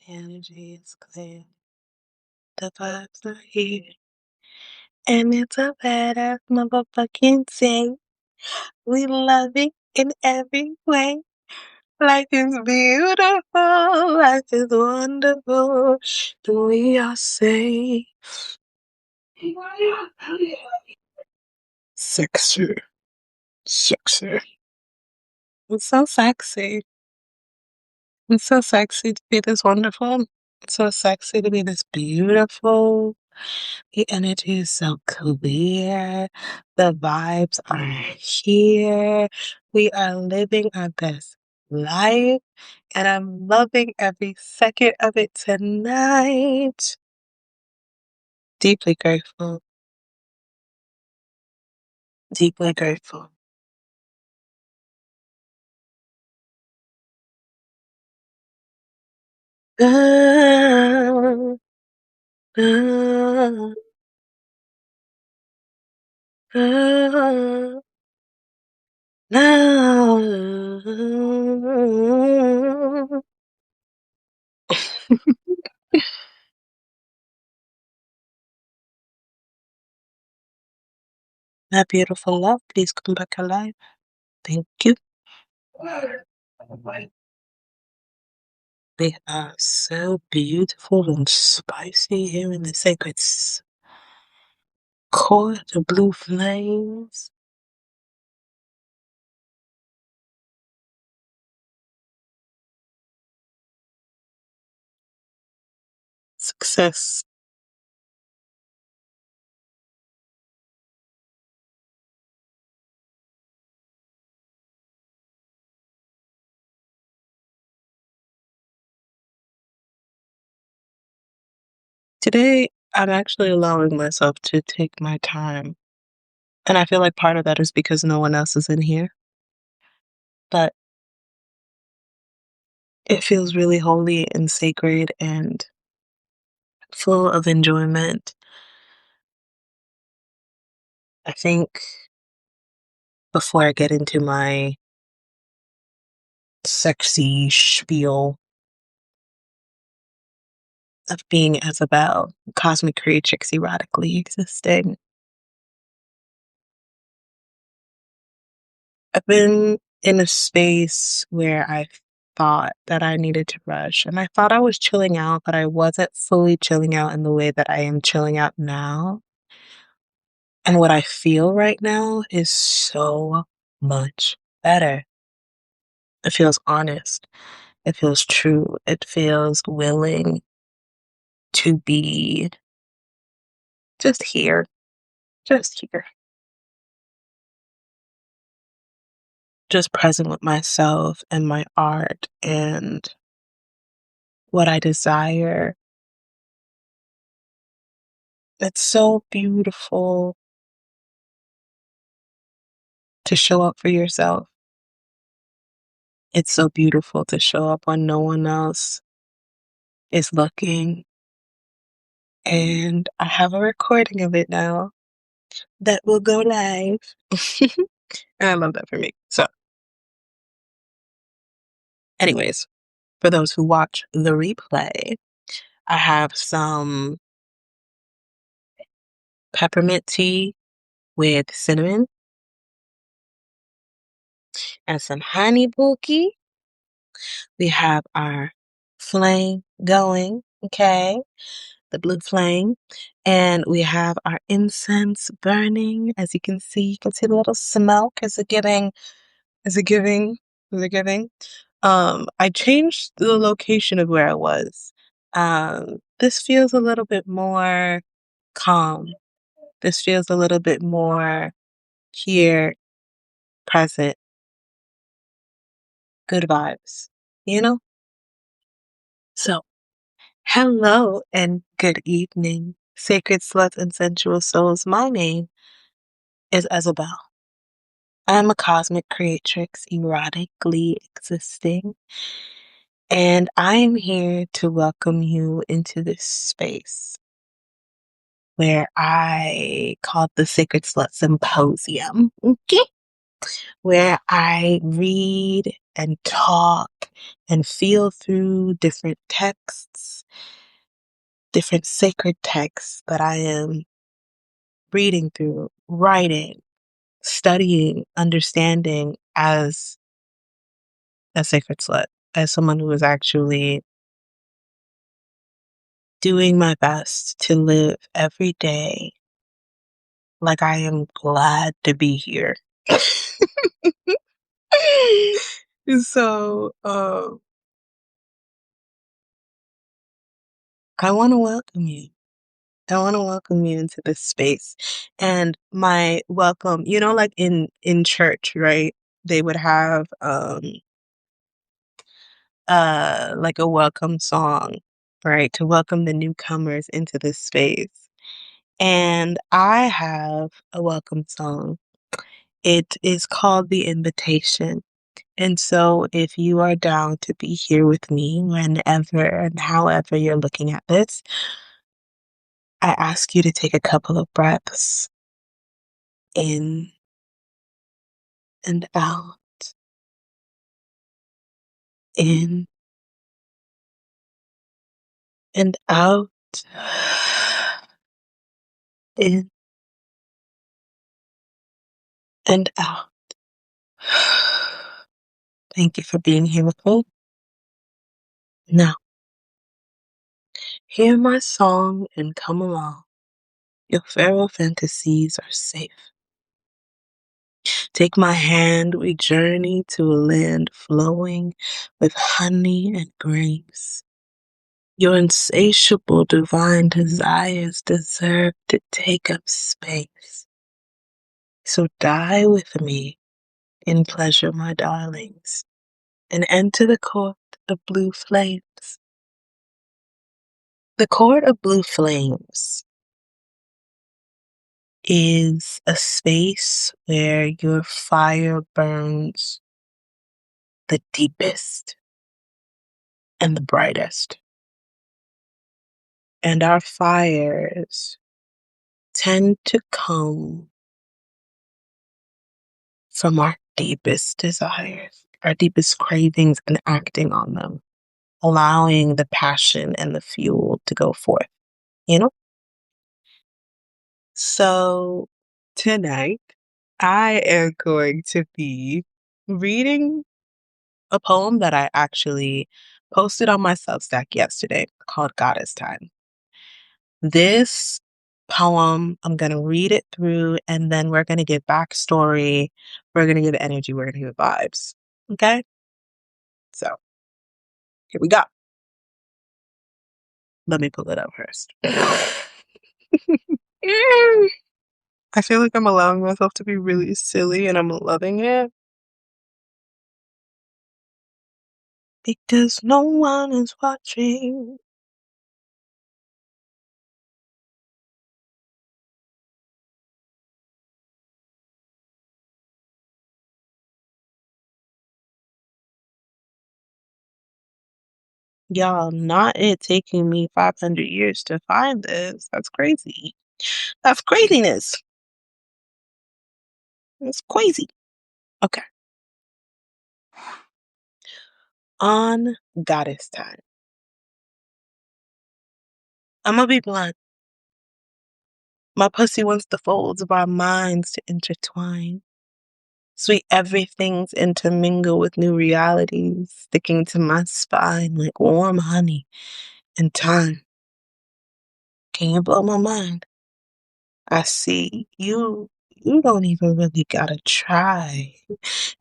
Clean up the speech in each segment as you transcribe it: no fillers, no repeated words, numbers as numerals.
Energy is clear. The vibes are here. And it's a badass motherfucking day. We love it in every way. Life is beautiful. Life is wonderful. We are safe. Sexy. Sexy. It's so sexy. It's so sexy to be this wonderful. It's so sexy to be this beautiful. The energy is so clear. The vibes are here. We are living our best life. And I'm loving every second of it tonight. Deeply grateful. Deeply grateful. Ah, ah, ah, ah. My beautiful love, please come back alive. Thank you. They are so beautiful and spicy here in the sacred core, the blue flames. Success. Today, I'm actually allowing myself to take my time. And I feel like part of that is because no one else is in here. But it feels really holy and sacred and full of enjoyment. I think before I get into my sexy spiel of being Isabel, cosmic creatrix erotically existing, I've been in a space where I thought that I needed to rush, and I thought I was chilling out, but I wasn't fully chilling out in the way that I am chilling out now. And what I feel right now is so much better. It feels honest. It feels true. It feels willing to be just here, just here, just present with myself and my art and what I desire. It's so beautiful to show up for yourself. It's so beautiful to show up when no one else is looking. And I have a recording of it now that will go live. And I love that for me. So, anyways, for those who watch the replay, I have some peppermint tea with cinnamon and some honey pookie. We have our flame going, okay? The blue flame. And we have our incense burning. As you can see the little smoke. Is it giving? Is it giving? Is it giving? I changed the location of where I was. This feels a little bit more calm. This feels a little bit more here, present, good vibes, you know? So, hello and good evening, sacred sluts and sensual souls. My name is Isabel. I'm a cosmic creatrix, erotically existing, and I'm here to welcome you into this space where I call the Sacred Slut Symposium, okay? Where I read and talk and feel through different texts, different sacred texts that I am reading through, writing, studying, understanding as a sacred slut, as someone who is actually doing my best to live every day like I am glad to be here. So, I want to welcome you. I want to welcome you into this space. And my welcome, like in church, right? They would have like a welcome song, right? To welcome the newcomers into this space. And I have a welcome song. It is called The Invitation. And so if you are down to be here with me whenever and however you're looking at this, I ask you to take a couple of breaths in and out, in and out, in and out. Thank you for being here with me. Now, hear my song and come along. Your feral fantasies are safe. Take my hand, we journey to a land flowing with honey and grace. Your insatiable divine desires deserve to take up space. So die with me in pleasure, my darlings, and enter the court of blue flames. The court of blue flames is a space where your fire burns the deepest and the brightest. And our fires tend to come from our deepest desires, our deepest cravings, and acting on them, allowing the passion and the fuel to go forth, you know? So tonight, I am going to be reading a poem that I actually posted on my Substack yesterday called Goddess Time. This poem, I'm going to read it through and then we're going to give backstory. We're going to give energy. We're going to give vibes. Okay? So here we go. Let me pull it up first. I feel like I'm allowing myself to be really silly and I'm loving it. Because no one is watching. Y'all, not it taking me 500 years to find this. That's crazy. That's craziness. That's crazy. Okay. On Goddess Time. I'm gonna be blunt. My pussy wants the folds of our minds to intertwine. Sweet everything's intermingle with new realities, sticking to my spine like warm honey in time. Can you blow my mind? I see you don't even really gotta try.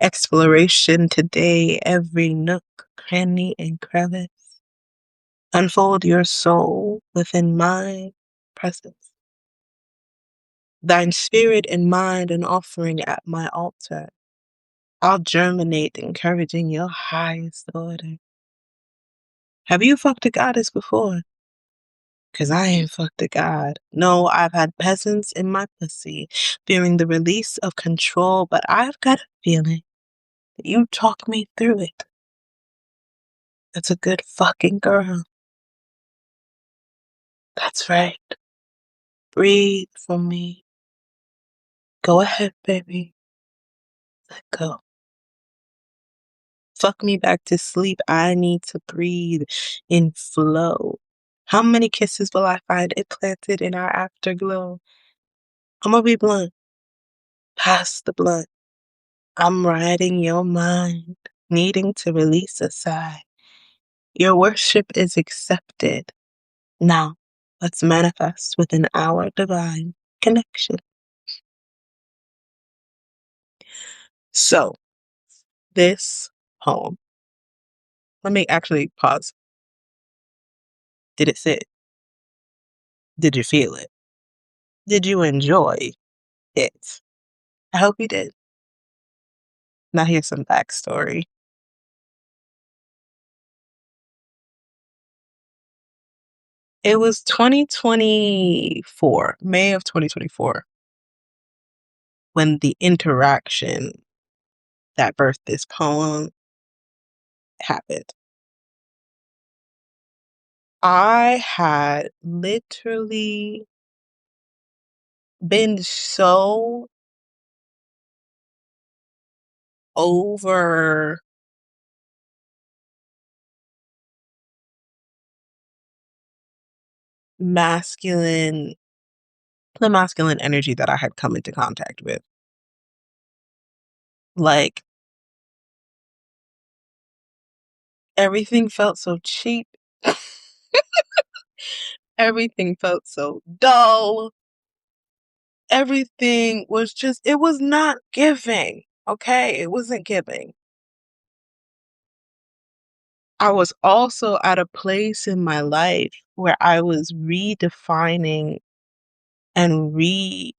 Exploration today, every nook, cranny, and crevice. Unfold your soul within my presence. Thine spirit and mind an offering at my altar. I'll germinate, encouraging your highest order. Have you fucked a goddess before? 'Cause I ain't fucked a god. No, I've had peasants in my pussy, fearing the release of control, but I've got a feeling that you talk me through it. That's a good fucking girl. That's right. Breathe for me. Go ahead, baby. Let go. Fuck me back to sleep. I need to breathe in flow. How many kisses will I find implanted in our afterglow? I'm gonna be blunt. Pass the blunt. I'm riding your mind, needing to release a sigh. Your worship is accepted. Now, let's manifest within our divine connection. So, this poem, let me actually pause. Did it sit? Did you feel it? Did you enjoy it? I hope you did. Now, here's some backstory. It was 2024, May of 2024, when the interaction that birthed this poem happened. I had literally been so over masculine, the masculine energy that I had come into contact with. Like, everything felt so cheap. Everything felt so dull. Everything was just, it was not giving. Okay? It wasn't giving. I was also at a place in my life where I was redefining and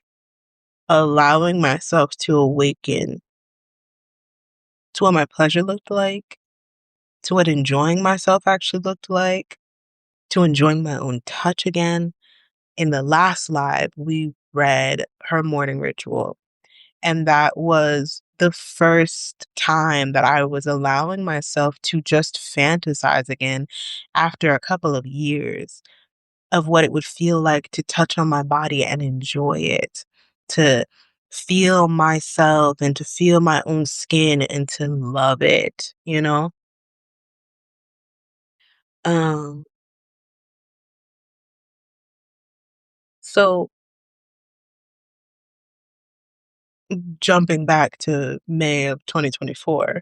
allowing myself to awaken to what my pleasure looked like, to what enjoying myself actually looked like, to enjoying my own touch again. In the last live, we read her morning ritual, and that was the first time that I was allowing myself to just fantasize again after a couple of years of what it would feel like to touch on my body and enjoy it, to feel myself and to feel my own skin and to love it, you know? Um, so jumping back to May of 2024,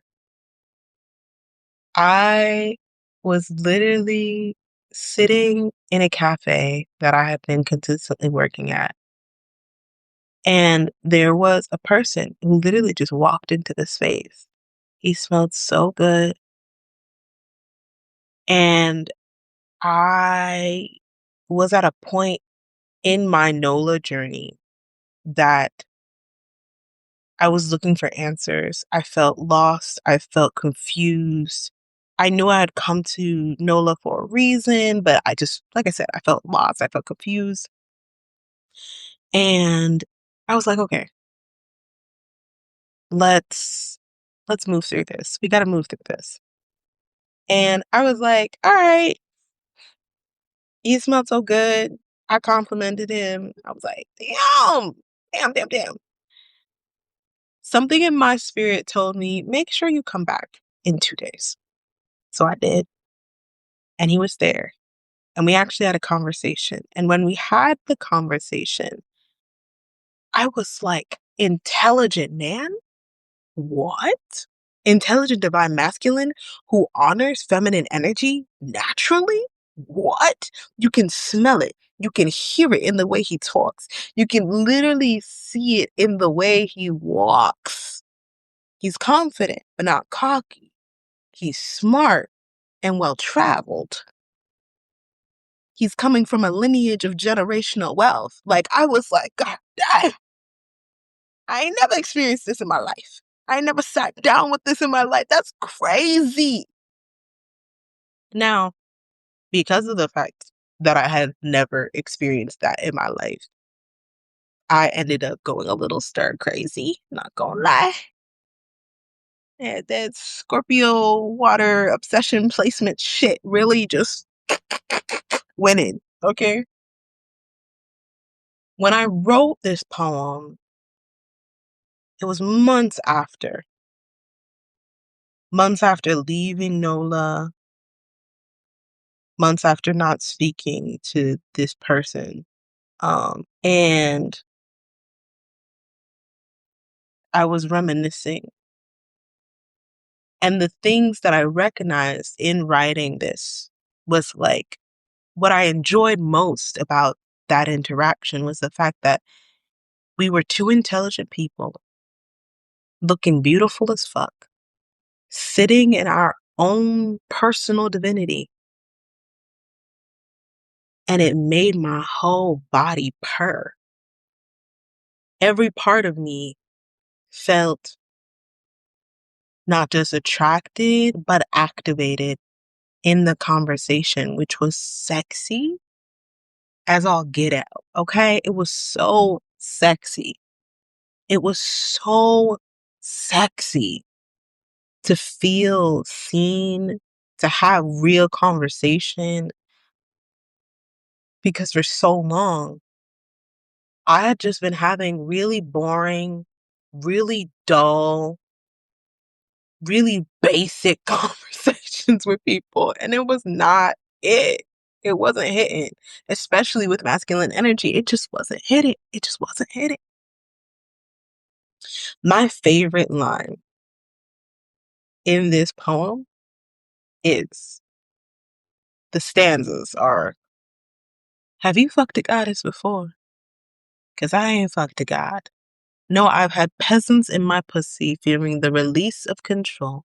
I was literally sitting in a cafe that I had been consistently working at. And there was a person who literally just walked into the space. He smelled so good. And I was at a point in my NOLA journey that I was looking for answers. I felt lost. I felt confused. I knew I had come to NOLA for a reason, but I just, like I said, I felt lost. I felt confused. And I was like, okay, let's move through this. We got to move through this. And I was like, all right, he smelled so good. I complimented him. I was like, damn, damn, damn, damn. Something in my spirit told me, make sure you come back in 2 days. So I did. And he was there. And we actually had a conversation. And when we had the conversation, I was like, intelligent man? What? Intelligent divine masculine who honors feminine energy naturally? What? You can smell it. You can hear it in the way he talks. You can literally see it in the way he walks. He's confident, but not cocky. He's smart and well traveled. He's coming from a lineage of generational wealth. Like, I was like, God damn, I ain't never experienced this in my life. I ain't never sat down with this in my life. That's crazy. Now, because of the fact that I had never experienced that in my life, I ended up going a little stir crazy, not gonna lie. Yeah, that Scorpio water obsession placement shit really just went in, okay? When I wrote this poem, it was months after months after leaving NOLA, months after not speaking to this person. And I was reminiscing. And the things that I recognized in writing this was like what I enjoyed most about that interaction was the fact that we were two intelligent people looking beautiful as fuck, sitting in our own personal divinity. And it made my whole body purr. Every part of me felt not just attracted, but activated in the conversation, which was sexy as all get out. Okay. It was so sexy. It was so sexy to feel seen, to have real conversation, because for so long, I had just been having really boring, really dull, really basic conversations with people, and it was not it. It wasn't hitting, especially with masculine energy. It just wasn't hitting. It just wasn't hitting. My favorite line in this poem is the stanzas are, have you fucked a goddess before? 'Cause I ain't fucked a god. No, I've had peasants in my pussy fearing the release of control,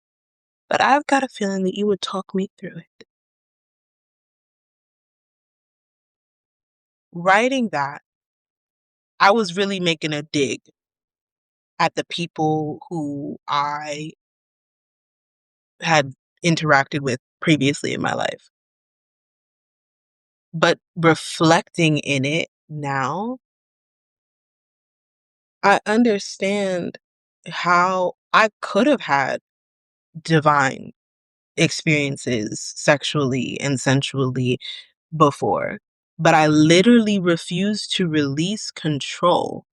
but I've got a feeling that you would talk me through it. Writing that, I was really making a dig at the people who I had interacted with previously in my life. But reflecting in it now, I understand how I could have had divine experiences sexually and sensually before, but I literally refused to release control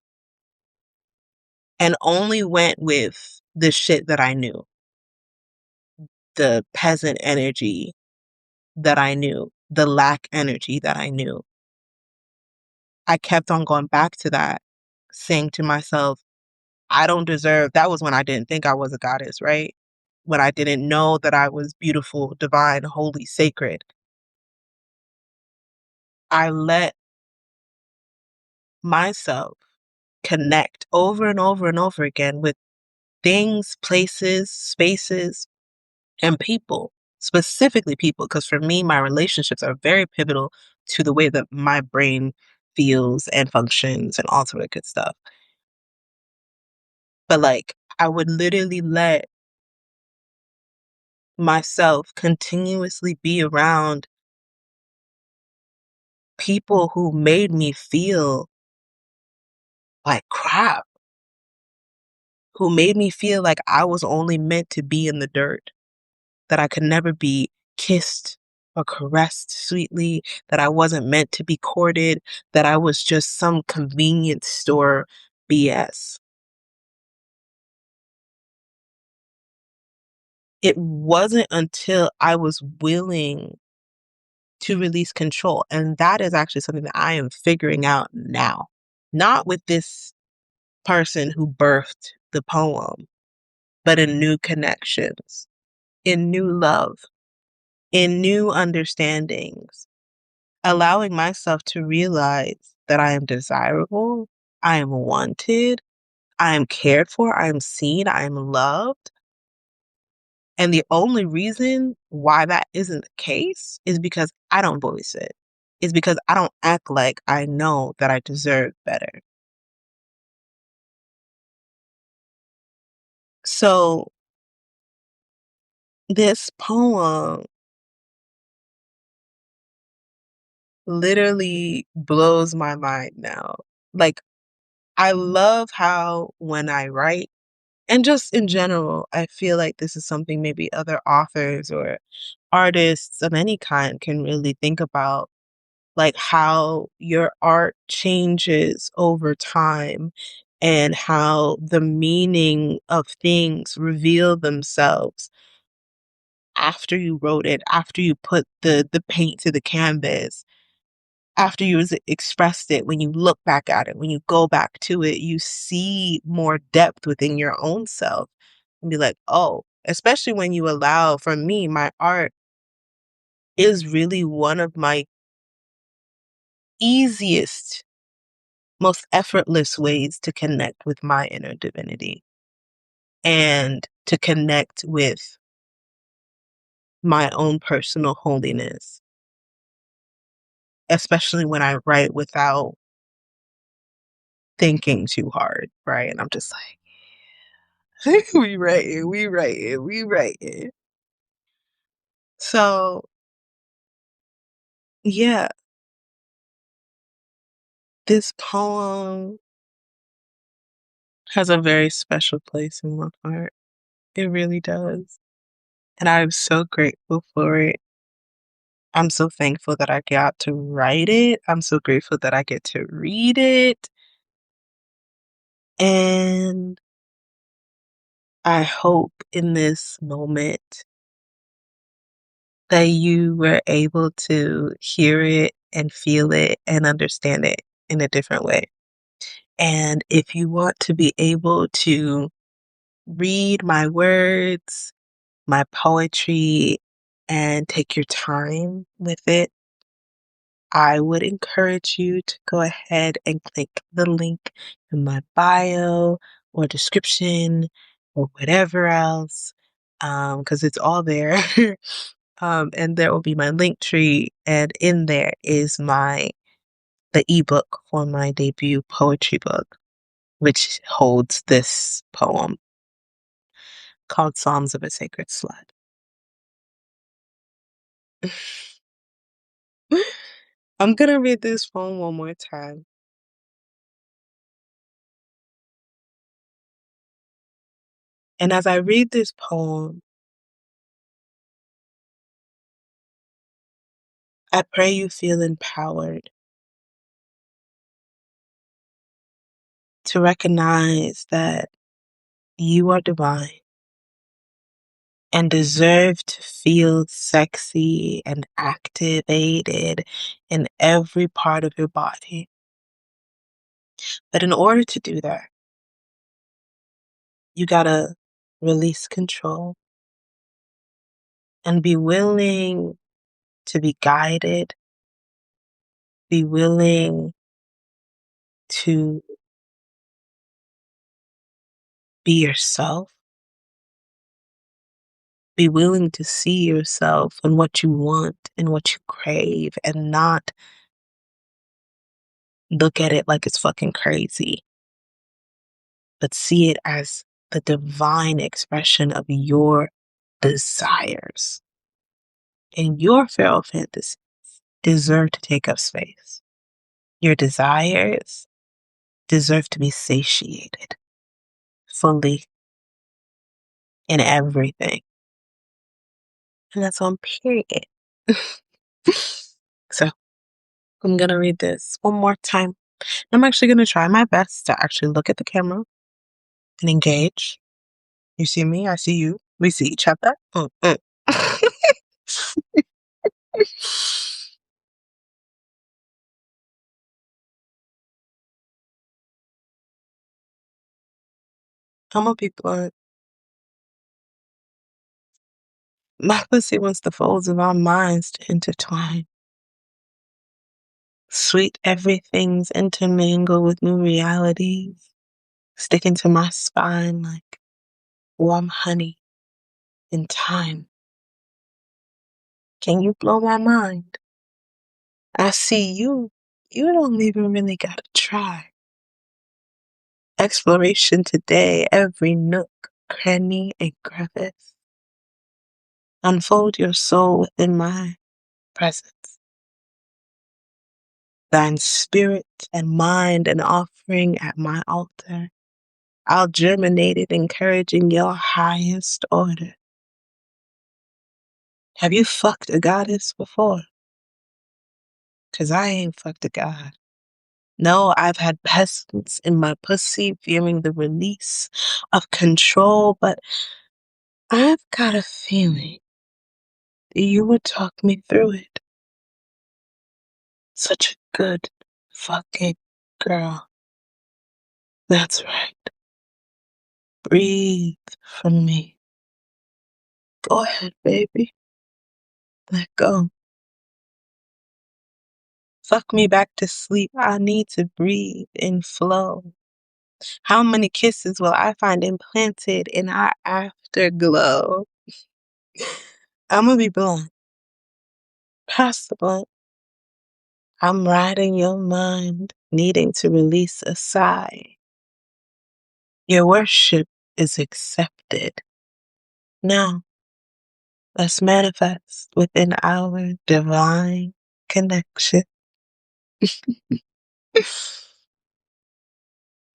and only went with the shit that I knew, the peasant energy that I knew, the lack energy that I knew. I kept on going back to that, saying to myself, I don't deserve, that was when I didn't think I was a goddess, right? When I didn't know that I was beautiful, divine, holy, sacred. I let myself connect over and over and over again with things, places, spaces, and people, specifically people, because for me, my relationships are very pivotal to the way that my brain feels and functions and all sort of good stuff. But like, I would literally let myself continuously be around people who made me feel like crap, who made me feel like I was only meant to be in the dirt, that I could never be kissed or caressed sweetly, that I wasn't meant to be courted, that I was just some convenience store BS. It wasn't until I was willing to release control, and that is actually something that I am figuring out now. Not with this person who birthed the poem, but in new connections, in new love, in new understandings, allowing myself to realize that I am desirable, I am wanted, I am cared for, I am seen, I am loved. And the only reason why that isn't the case is because I don't voice it. Is because I don't act like I know that I deserve better. So this poem literally blows my mind now. Like, I love how when I write, and just in general, I feel like this is something maybe other authors or artists of any kind can really think about, like how your art changes over time and how the meaning of things reveal themselves after you wrote it, after you put the paint to the canvas, after you expressed it, when you look back at it, when you go back to it, you see more depth within your own self and be like, oh, especially when you allow, for me, my art is really one of my easiest, most effortless ways to connect with my inner divinity and to connect with my own personal holiness, especially when I write without thinking too hard, right? And I'm just like, we write it, we write it, we write it. So, yeah, this poem has a very special place in my heart. It really does. And I'm so grateful for it. I'm so thankful that I got to write it. I'm so grateful that I get to read it. And I hope in this moment that you were able to hear it and feel it and understand it in a different way. And if you want to be able to read my words, my poetry, and take your time with it, I would encourage you to go ahead and click the link in my bio or description or whatever else, because it's all there. And there will be my link tree, and in there is the ebook for my debut poetry book, which holds this poem called Psalms of a Sacred Slut. I'm gonna read this poem one more time. And as I read this poem, I pray you feel empowered to recognize that you are divine and deserve to feel sexy and activated in every part of your body. But in order to do that, you gotta release control and be willing to be guided, be willing to be yourself, be willing to see yourself and what you want and what you crave and not look at it like it's fucking crazy, but see it as the divine expression of your desires. And your feral fantasies deserve to take up space. Your desires deserve to be satiated fully in everything. And that's on period. So I'm going to read this one more time. I'm actually going to try my best to actually look at the camera and engage. You see me? I see you. We see each other. I'm gonna be blunt. My pussy wants the folds of our minds to intertwine. Sweet everything's intermingle with new realities, sticking to my spine like warm honey in time. Can you blow my mind? I see you. You don't even really gotta try. Exploration today, every nook, cranny, and crevice. Unfold your soul within my presence. Thine spirit and mind an offering at my altar. I'll germinate it, encouraging your highest order. Have you fucked a goddess before? 'Cause I ain't fucked a god. No, I've had peasants in my pussy fearing the release of control, but I've got a feeling You would talk me through it. Such a good fucking girl. That's right. Breathe from me. Go ahead, baby. Let go. Fuck me back to sleep. I need to breathe and flow. How many kisses will I find implanted in our afterglow? I'm gonna be blunt. Pass the blunt. I'm riding your mind, needing to release a sigh. Your worship is accepted. Now, let's manifest within our divine connection.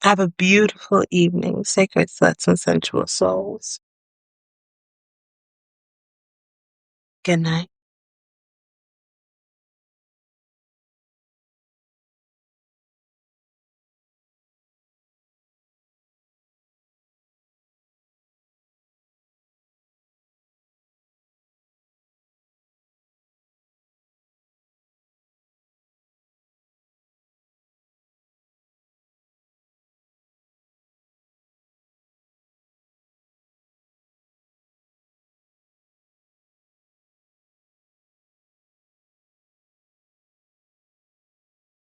Have a beautiful evening, sacred sluts and sensual souls. Good night.